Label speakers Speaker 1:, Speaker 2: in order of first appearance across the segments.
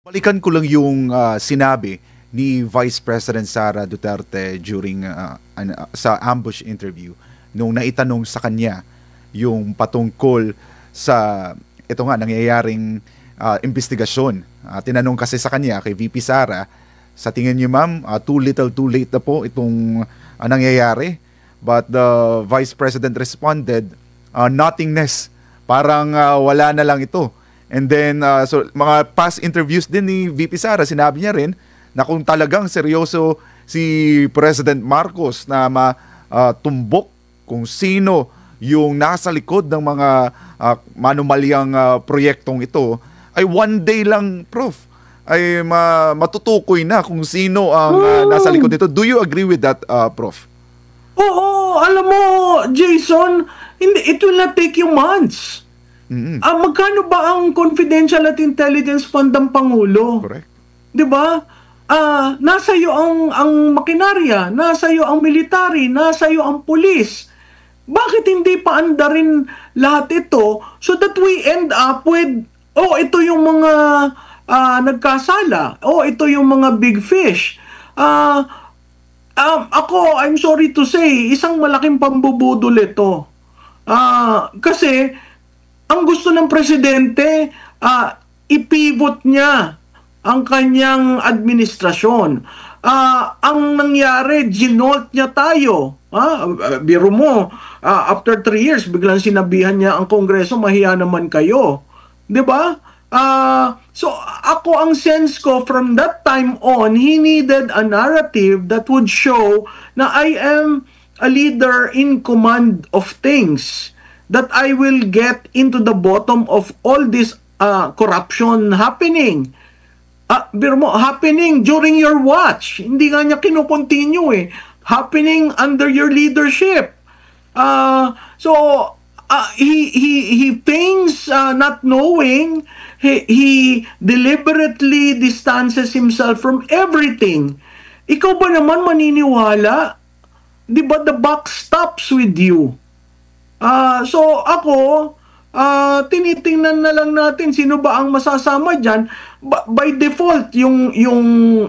Speaker 1: Balikan ko lang yung sinabi ni Vice President Sara Duterte during sa ambush interview nung naitanong sa kanya yung patungkol sa ito nga nangyayaring investigasyon. Tinanong kasi sa kanya kay VP Sara, sa tingin niyo ma'am, too little too late na po itong nangyayari? But the Vice President responded, nothingness. Parang wala na lang ito. And then, so mga past interviews din ni VP Sara, sinabi niya rin na kung talagang seryoso si President Marcos na matumbok kung sino yung nasa likod ng mga manumalyang proyektong ito, ay one day lang, Prof, ay matutukoy na kung sino ang nasa likod nito. Do you agree with that, Prof?
Speaker 2: Oo, alam mo, Jason, it will not take you months. Magkano ba ang confidential at intelligence fund ng Pangulo?
Speaker 1: Correct.
Speaker 2: 'Di ba? Nasa iyo ang makinarya, nasa iyo ang military, nasa iyo ang pulis. Bakit hindi pa andarin lahat ito so that we end up with ito yung mga nagkasala. Ito yung mga big fish. Ako, I'm sorry to say, isang malaking pambubudol ito. Kasi ang gusto ng presidente, ipivot niya ang kanyang administrasyon. Ang nangyari, ginolt niya tayo. Biro mo, after 3 years, biglang sinabihan niya ang Kongreso, mahiya naman kayo. 'Di ba? So, ako ang sense ko, from that time on, he needed a narrative that would show na I am a leader in command of things, that I will get into the bottom of all this corruption happening. Biro mo, happening during your watch. Hindi nga niya kino-continue eh. Happening under your leadership. So, he feigns not knowing. He deliberately distances himself from everything. Ikaw ba naman maniniwala? Di ba the buck stops with you? So ako, tinitingnan na lang natin sino ba ang masasama dyan. By default, yung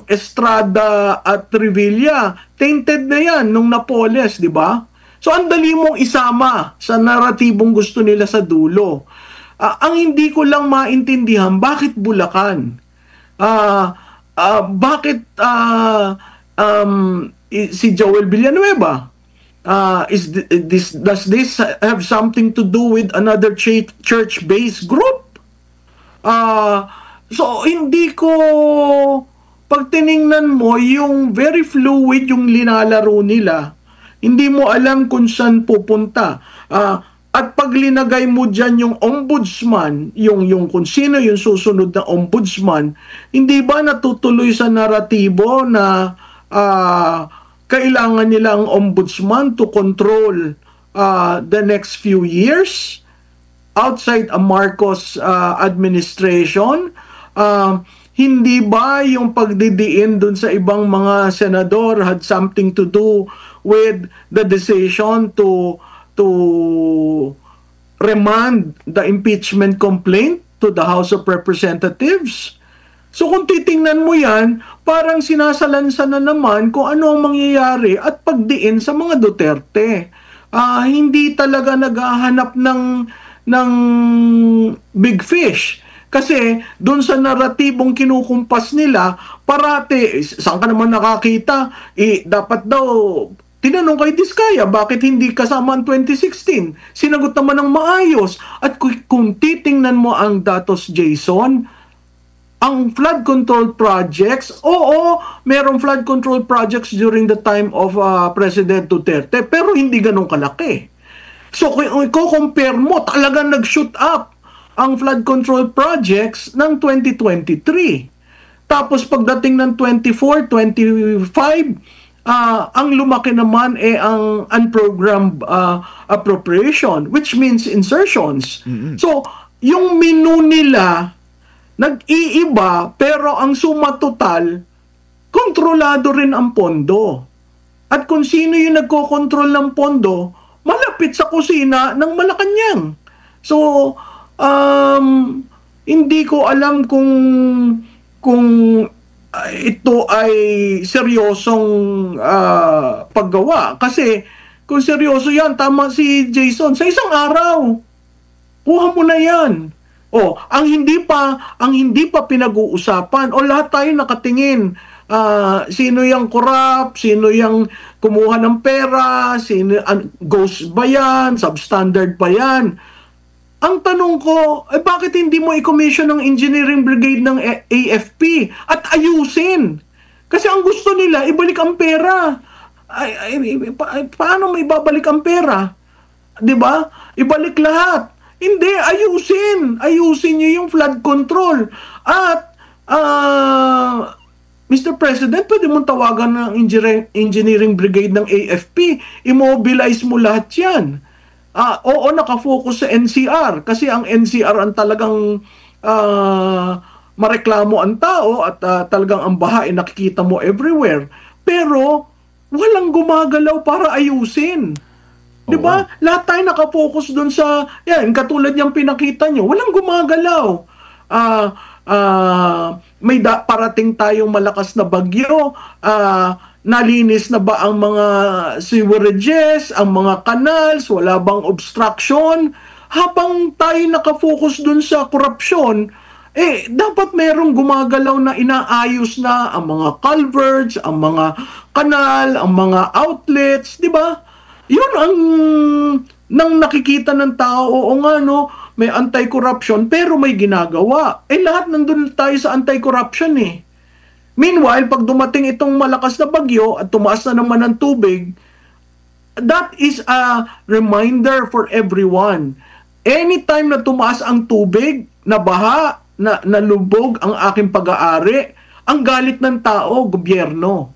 Speaker 2: Estrada at Revilla, tainted na yan nung Napoles, di ba? So ang dali mong isama sa naratibong gusto nila sa dulo. Ang hindi ko lang maintindihan, bakit Bulacan? Bakit si Joel Villanueva? Does this have something to do with another church-based group? So hindi ko, pag tiningnan mo, yung very fluid yung linalaro nila, hindi mo alam kung saan pupunta. At pag linagay mo dyan yung ombudsman, yung kung sino yung susunod na ombudsman, hindi ba natutuloy sa naratibo na kailangan nila ang ombudsman to control the next few years outside a Marcos administration? Hindi ba yung pagdidiin dun sa ibang mga senador had something to do with the decision to remand the impeachment complaint to the House of Representatives? So kung titingnan mo yan, parang sinasalansa na naman kung ano ang mangyayari at pagdiin sa mga Duterte. Hindi talaga naghahanap ng big fish. Kasi doon sa naratibong kinukumpas nila, parate, saan ka naman nakakita? Dapat daw, tinanong kay Diskaya, bakit hindi kasama ang 2016? Sinagot naman ng maayos. At kung titingnan mo ang datos, Jason, ang flood control projects, merong flood control projects during the time of President Duterte, pero hindi ganun kalaki. So kung i-compare mo, talagang nag-shoot up ang flood control projects ng 2023. Tapos pagdating ng 24, 25, ang lumaki naman ang unprogrammed appropriation, which means insertions. So yung menu nila nag-iiba, pero ang suma total, kontrolado rin ang pondo. At kung sino yung nagkokontrol ng pondo, malapit sa kusina ng Malacanang. So, hindi ko alam kung kung ito ay seryosong paggawa. Kasi kung seryoso yan, tama si Jason, sa isang araw, kuha mo na yan. Ang hindi pa pinag-uusapan, lahat tayo nakatingin, sino yung corrupt, sino yung kumuha ng pera, ghost ba yan, substandard ba yan. Ang tanong ko, bakit hindi mo i-commission ng engineering brigade ng AFP at ayusin? Kasi ang gusto nila, ibalik ang pera. Paano mo ibabalik ang pera? 'Di ba? Ibalik lahat. Hindi, ayusin. Ayusin niyo yung flood control. At, Mr. President, pwede mong tawagan ng engineering brigade ng AFP. Immobilize mo lahat yan. Oo, nakafocus sa NCR. Kasi ang NCR ang talagang mareklamo ang tao at talagang ang baha ay nakikita mo everywhere. Pero, walang gumagalaw para ayusin. Di ba? Lahat tayo nakafocus doon sa, yan, katulad yung pinakita nyo, walang gumagalaw. Parating tayong malakas na bagyo, nalinis na ba ang mga sewerages, ang mga canals, wala bang obstruction? Habang tayo nakafocus doon sa korupsyon, dapat merong gumagalaw na inaayos na ang mga culverts, ang mga kanal, ang mga outlets, di ba? Yun ang nang nakikita ng tao, may anti-corruption pero may ginagawa. Lahat nandun tayo sa anti-corruption eh. Meanwhile, pag dumating itong malakas na bagyo at tumaas na naman ang tubig, that is a reminder for everyone. Anytime na tumaas ang tubig, nabaha, nalubog ang aking pag-aari, ang galit ng tao, gobyerno.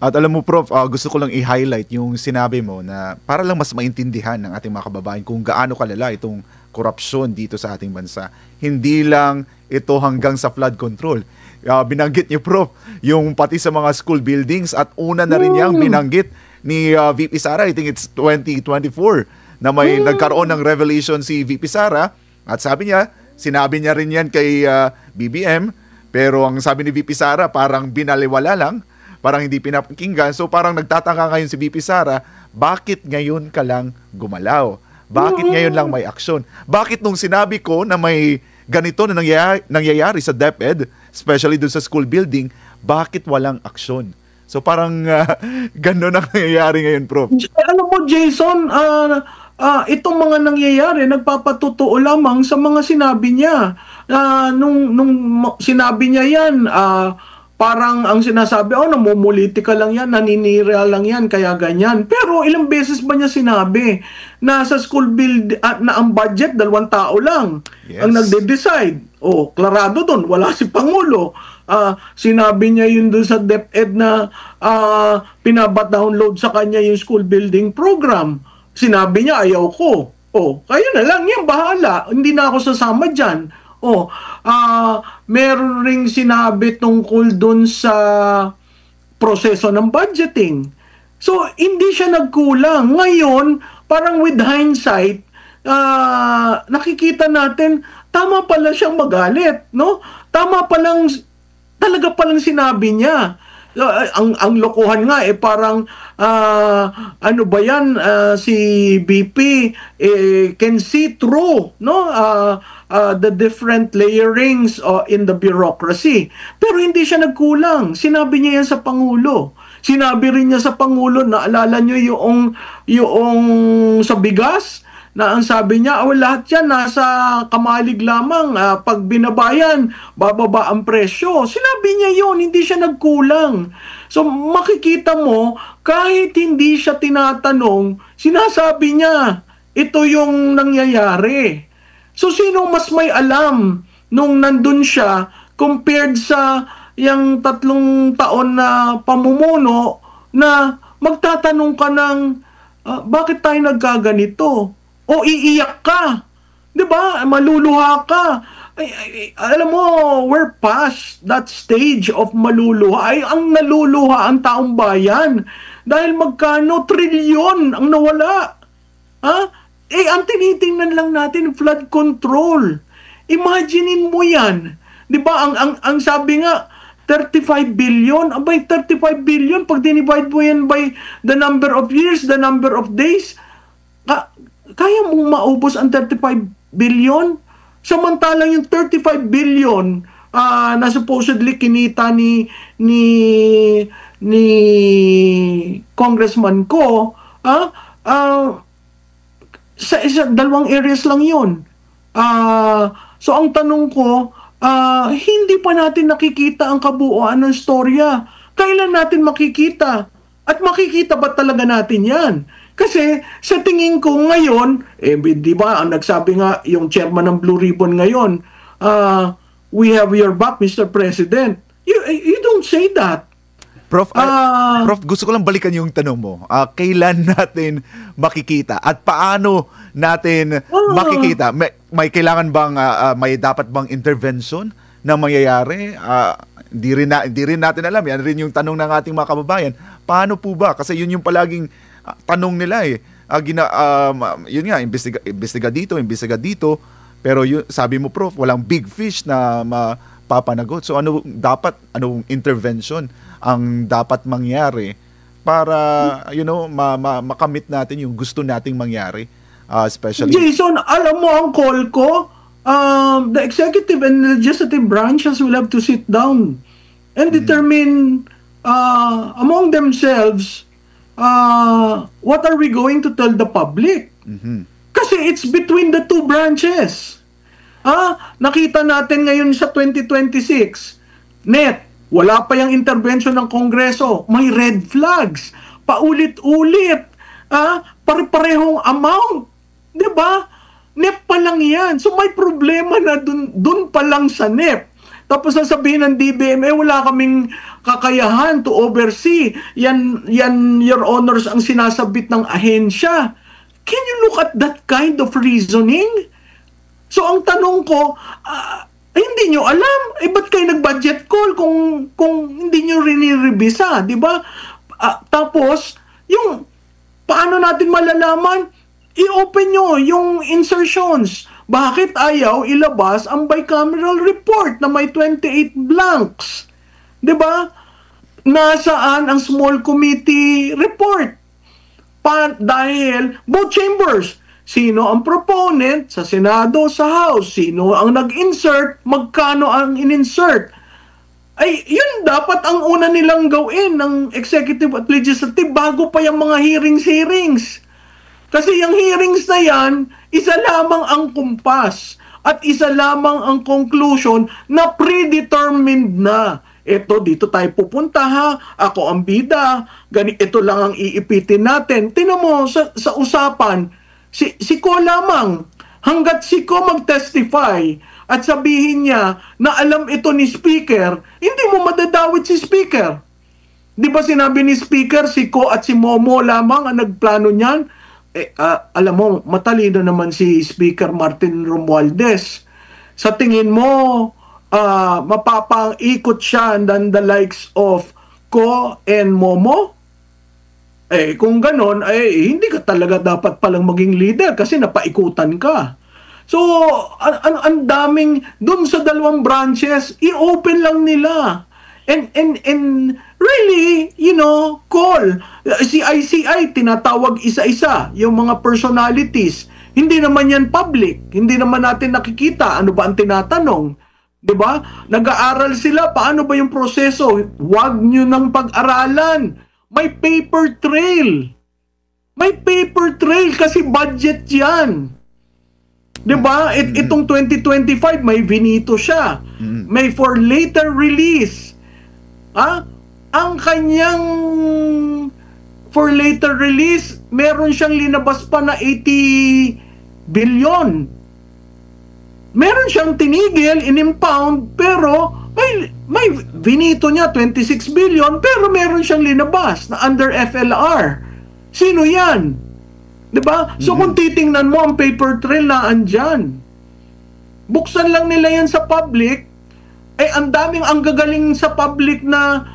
Speaker 1: At alam mo, Prof, gusto ko lang i-highlight yung sinabi mo na para lang mas maintindihan ng ating mga kababayan kung gaano kalala itong korupsyon dito sa ating bansa. Hindi lang ito hanggang sa flood control. Binanggit niyo, Prof, yung pati sa mga school buildings at una na rin niyang binanggit ni VP Sara, I think it's 2024, na may nagkaroon ng revelation si VP Sara at sinabi niya rin yan kay BBM, pero ang sabi ni VP Sara parang binaliwala lang, parang hindi pinapakinggan. So parang nagtataka ngayon si VP Sara, bakit ngayon ka lang gumalaw? Bakit ngayon lang may aksyon? Bakit nung sinabi ko na may ganito na nangyayari sa DepEd, especially doon sa school building, bakit walang aksyon? So parang gano'n ang nangyayari ngayon, Prof.
Speaker 2: Alam mo, Jason, itong mga nangyayari, nagpapatutuo lamang sa mga sinabi niya. Nung sinabi niya yan, parang ang sinasabi, namumulitika lang yan, naninira lang yan, kaya ganyan. Pero ilang beses ba niya sinabi na sa school build na ang budget, 2 tao lang ang nagde-decide? Klarado doon, wala si Pangulo. Sinabi niya yun doon sa DepEd na pinabat-download sa kanya yung school building program. Sinabi niya, ayaw ko. Kayo na lang, yan, bahala. Hindi na ako sasama dyan. Meron ring sinabi tungkol dun sa proseso ng budgeting. So, hindi siya nagkulang. Ngayon, parang with hindsight, nakikita natin, tama pala siyang magalit, no? Talaga palang sinabi niya. Ang lokohan nga parang ano ba yan, si BP can see through, no, the different layerings in the bureaucracy. Pero hindi siya nagkulang. Sinabi niya yan sa Pangulo. Sinabi rin niya sa Pangulo, naalala niyo yung sa bigas, na ang sabi niya, lahat yan nasa kamalig lamang, pag binabayan, bababa ang presyo. Sinabi niya yon, hindi siya nagkulang. So makikita mo, kahit hindi siya tinatanong, sinasabi niya, ito yung nangyayari. So sino mas may alam nung nandun siya compared sa yung 3 taon na pamumuno na magtatanong ka ng, bakit tayo nagkaganito? O iiyak ka. 'Di ba? Maluluha ka. Alam mo, we're past that stage of maluluha. Ang naluluha ang taong bayan. Dahil magkano trilyon ang nawala. Ang tinitingnan lang natin, flood control. Imaginein mo yan. 'Di ba ang sabi nga 35 billion, abay 35 billion pag dinivide mo yan by the number of years, the number of days, kaya mong maubos ang 35 billion? Samantalang yung 35 billion na supposedly kinita ni Congressman Ko, sa dalawang areas lang yun. So ang tanong ko, hindi pa natin nakikita ang kabuuan ng storya. Kailan natin makikita? At makikita ba talaga natin yan? Kasi sa tingin ko ngayon, di ba, ang nagsabi nga yung chairman ng Blue Ribbon ngayon, we have your back, Mr. President. You don't say that.
Speaker 1: Prof, Prof, gusto ko lang balikan yung tanong mo. Kailan natin makikita at paano natin makikita? May kailangan bang may dapat bang intervention na mangyayari? Di rin natin alam. Yan rin yung tanong ng ating mga kababayan. Paano po ba? Kasi yun yung palaging tanong nila eh. Yun nga, imbestiga dito. Pero sabi mo, Prof, walang big fish na mapapanagot. So anong intervention ang dapat mangyari para makamit natin yung gusto nating mangyari, especially
Speaker 2: Jason, alam mo ang call ko, the executive and legislative branches will have to sit down and determine among themselves what are we going to tell the public. Kasi it's between the two branches. Nakita natin ngayon sa 2026 net, wala pa yung intervention ng Kongreso. May red flags. Paulit-ulit. Pare-parehong amount. Diba? NEP pa lang yan. So may problema na dun pa lang sa NEP. Tapos sasabihin ng DBM, wala kaming kakayahan to oversee. Yan, Your Honors, ang sinasabit ng ahensya. Can you look at that kind of reasoning? So ang tanong ko, hindi nyo alam. Ba't kayo nag-budget call kung hindi nyo riniribisa, di ba? Tapos, yung paano natin malalaman? I-open nyo yung insertions. Bakit ayaw ilabas ang bicameral report na may 28 blanks? Di ba? Nasaan ang small committee report? Dahil both chambers, sino ang proponent sa Senado, sa House? Sino ang nag-insert? Magkano ang in-insert? Ay, yun dapat ang una nilang gawin ng executive at legislative bago pa yung mga hearings. Kasi yung hearings na yan, isa lamang ang kumpas at isa lamang ang conclusion na predetermined na. Ito, dito tayo pupunta ha. Ako ang bida. Ito lang ang iipitin natin. Tingnan mo sa usapan, si Ko lamang, hanggat si Ko mag-testify at sabihin niya na alam ito ni Speaker, hindi mo madadawit si Speaker. Di ba sinabi ni Speaker, si Ko at si Momo lamang ang nagplano niyan? Alam mo, matalino naman si Speaker Martin Romualdez. Sa tingin mo, mapapang-ikot siya than the likes of Ko and Momo? Kung ganon, hindi ka talaga dapat palang maging leader kasi napaikutan ka. So, ang daming, dun sa dalawang branches, i-open lang nila. And really, call. Si ICI, tinatawag isa-isa, yung mga personalities. Hindi naman yan public. Hindi naman natin nakikita. Ano ba ang tinatanong? Diba? Nag-aaral sila. Paano ba yung proseso? Huwag nyo nang pag-aralan. May paper trail. May paper trail kasi budget yan. Diba? Itong 2025, may vinito siya. May for later release. Ang kanyang for later release, meron siyang linabas pa na 80 billion. Meron siyang tinigil, in-impound, pero may vinito niya, 26 billion, pero meron siyang linabas na under FLR. Sino yan? Diba? So kung titingnan mo ang paper trail na andyan, buksan lang nila yan sa public, ang daming ang gagaling sa public na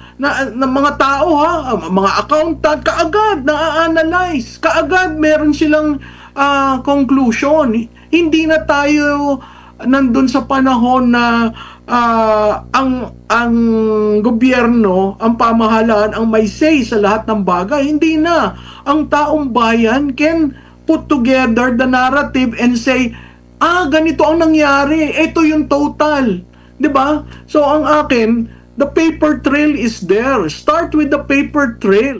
Speaker 2: mga tao mga accountant, kaagad na-analyze, kaagad meron silang conclusion. Hindi na tayo nandun sa panahon na ang gobyerno, ang pamahalaan ang may say sa lahat ng bagay. Hindi na. Ang taong bayan can put together the narrative and say, ganito ang nangyari. Ito yung total. 'Di ba? So ang akin, the paper trail is there. Start with the paper trail.